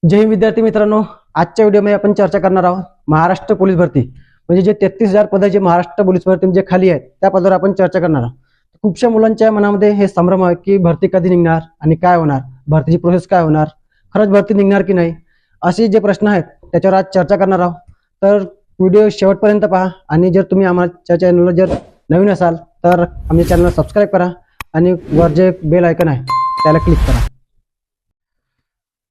जय हिंद विद्यार्थी मित्रांनो, आजच्या व्हिडिओमध्ये आपण चर्चा करणार आहोत महाराष्ट्र पोलीस भरती म्हणजे जे 33,000 पदाचे महाराष्ट्र पोलीस भरती जे खाली आहेत त्या पदावर आपण चर्चा करणार आहोत। खूपशा मुलांच्या मनामध्ये हे संभ्रम आहे की भरती कधी निघणार आणि काय होणार, भरतीची प्रोसेस काय होणार, खरंच भरती निघणार की नाही, असे जे प्रश्न आहेत त्याच्यावर आज चर्चा करणार आहोत। तर व्हिडिओ शेवटपर्यंत पहा आणि जर तुम्ही आमच्या चॅनलला जर नवीन असाल तर आमच्या चॅनलला सबस्क्राईब करा आणि वर जे बेल आयकॉन आहे त्याला क्लिक करा।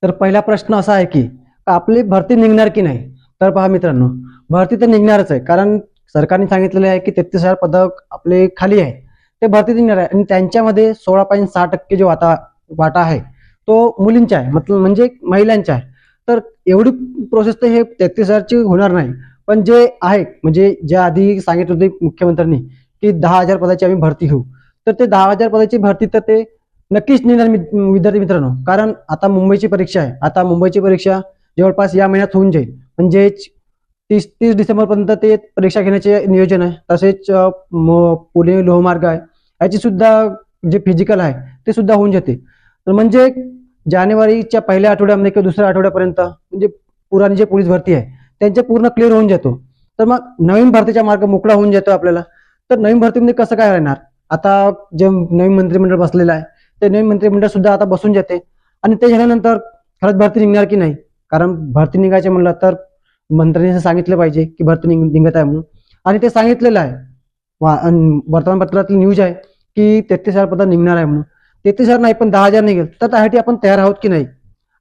तर पहिला प्रश्न असा आहे की आपली भरती निघणार की नाही। तर पहा मित्रांनो, भरती तर निघणारच आहे, कारण सरकारने सांगितलेले आहे की 33,000 पद आपले खाली आहे, ते भरती निघणार आहे आणि त्यांच्यामध्ये 16.6% जो वाटा आहे तो मुलींचा आहे, म्हणजे महिलांचा आहे। तर एवढी प्रोसेस तर हे 33,000 ची होणार नाही, पण जे आहे म्हणजे ज्या आधी सांगितलं होते मुख्यमंत्र्यांनी की 10,000 पदाची आम्ही भरती घेऊ, तर ते 10,000 पदाची भरती तर ते नक्कीच निघणार विद्यार्थी मित्रांनो। कारण आता मुंबईची परीक्षा आहे, आता मुंबईची परीक्षा जवळपास या महिन्यात होऊन जाईल, म्हणजे 30 डिसेंबर पर्यंत ते परीक्षा घेण्याचे नियोजन आहे। तसेच पुणे लोहमार्ग आहे याची सुद्धा जे फिजिकल आहे ते सुद्धा होऊन जाते। तर म्हणजे जानेवारीच्या पहिल्या आठवड्यामध्ये किंवा दुसऱ्या आठवड्यापर्यंत म्हणजे पुराणी जे पोलीस भरती आहे त्यांचे पूर्ण क्लिअर होऊन जातो। तर मग नवीन भरतीचा मार्ग मोकळा होऊन जातो आपल्याला। तर नवीन भरतीमध्ये कसं काय राहणार, आता जे नवीन मंत्रिमंडळ बसलेलं आहे ते नवीन मंत्रिमंडळ सुद्धा आता बसून जाते आणि ते झाल्यानंतर खरंच भरती निघणार की नाही, कारण भरती निघायचे म्हणलं तर मंत्र्यांनी सांगितलं पाहिजे की भरती निघत आहे म्हणून, आणि ते सांगितलेलं आहे। वर्तमानपत्रातील न्यूज आहे की 33,000 पद निघणार आहे म्हणून। 33,000 नाही पण 10,000 निघेल, तर त्यासाठी आपण तयार आहोत की नाही,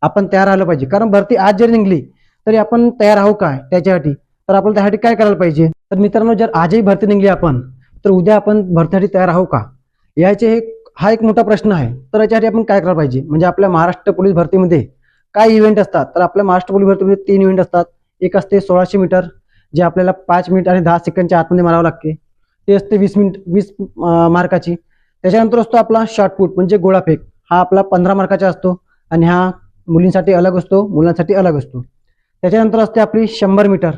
आपण तयार राहिलं पाहिजे। कारण भरती आज जरी निघली तरी आपण तयार आहोत काय त्याच्यासाठी, तर आपण त्यासाठी काय करायला पाहिजे। तर मित्रांनो, जर आजही भरती निघली आपण, तर उद्या आपण भरतीसाठी तयार आहोत का, याचे हा एक मोठा प्रश्न आहे। तर याच्यासाठी आपण काय करायला पाहिजे, म्हणजे आपल्या महाराष्ट्र पोलीस भरतीमध्ये काय इव्हेंट असतात। तर आपल्या महाराष्ट्र पोलीस भरतीमध्ये 3 इव्हेंट असतात। एक असते 1600 मीटर, जे आपल्याला 5 मिनिट आणि 10 सेकंडच्या आतमध्ये मारावं लागते, ते असते 20 मार्काची। त्याच्यानंतर असतो आपला शॉर्टपुट म्हणजे गोळाफेक, हा आपला 15 मार्काचा असतो आणि हा मुलींसाठी अलग असतो, मुलांसाठी अलग असतो। त्याच्यानंतर असते आपली 100 मीटर,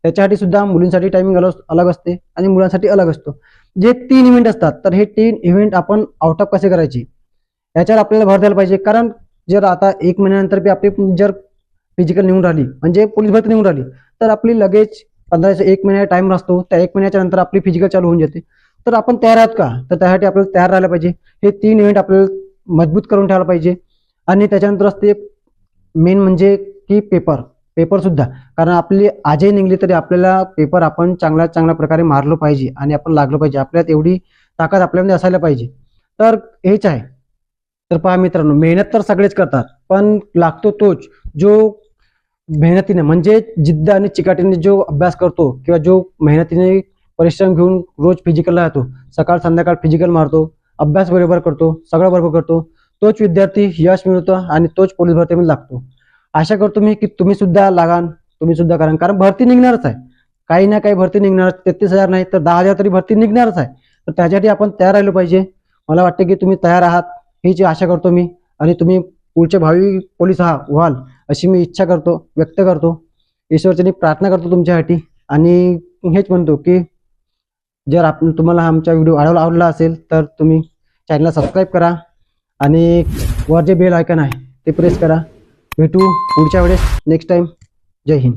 त्याच्यासाठी सुद्धा मुलींसाठी टायमिंग अलग असते आणि मुलांसाठी अलग असतो। जे 3 इव्हेंट असतात, तर हे 3 इव्हेंट आपण आउट ऑफ कसे करायचे याच्यावर आपल्याला भर द्यायला पाहिजे। कारण जर आता 1 महिन्यानंतर बी आपली जर फिजिकल निघून राहिली म्हणजे पोलीस भरती निघून राहिली, तर आपली लगेच 1 महिन्याचा टाइम असतो, त्या 1 महिन्याच्या नंतर आपली फिजिकल चालू होऊन जाते। तर आपण तयार आहात का, तर त्यासाठी आपल्याला तयार राहायला पाहिजे। हे 3 इव्हेंट आपल्याला मजबूत करून ठेवायला पाहिजे। आणि त्याच्यानंतर असते मेन म्हणजे की पेपर सुद्धा, कारण आपली आजही निघली तरी आपल्याला पेपर आपण चांगल्या प्रकारे मारलो पाहिजे आणि आपण लागलो पाहिजे, आपल्यात एवढी ताकद आपल्यामध्ये असायला पाहिजे। तर हेच आहे। तर पहा मित्रांनो, मेहनत तर सगळेच करतात, पण लागतो तोच जो मेहनतीने म्हणजे जिद्द आणि चिकाटीने जो अभ्यास करतो किंवा जो मेहनतीने परिश्रम घेऊन रोज फिजिकलला जातो, सकाळ संध्याकाळ फिजिकल मारतो, अभ्यास बरोबर करतो, सगळं बरोबर करतो, तोच विद्यार्थी यश मिळवतो आणि तोच पोलीस भरतीमध्ये लागतो। आशा करतो मी की तुम्ही सुद्धा लागाल, तुम्ही सुद्धा करा, कारण भरती निघणारच आहे, काही ना काही भरती निघणार। 33,000 नाही तर 10,000 तरी भरती निघणारच आहे, तर त्यासाठी आपण तयार राहिलो पाहिजे। मला वाटतं की तुम्ही तयार आहात, हीच आशा करतो मी, आणि तुम्ही पुढचे भावी पोलीस व्हाल अशी मी इच्छा करतो, व्यक्त करतो, ईश्वरचरणी प्रार्थना करतो तुमच्यासाठी। आणि हेच म्हणतो की जर तुम्हाला आमचा व्हिडिओ आवडला असेल तर तुम्ही चॅनलला सबस्क्राईब करा आणि वर जे बेल आयकॉन आहे ते प्रेस करा। भेटू पुढच्या वेळेस, नेक्स्ट टाइम। जय हिंद।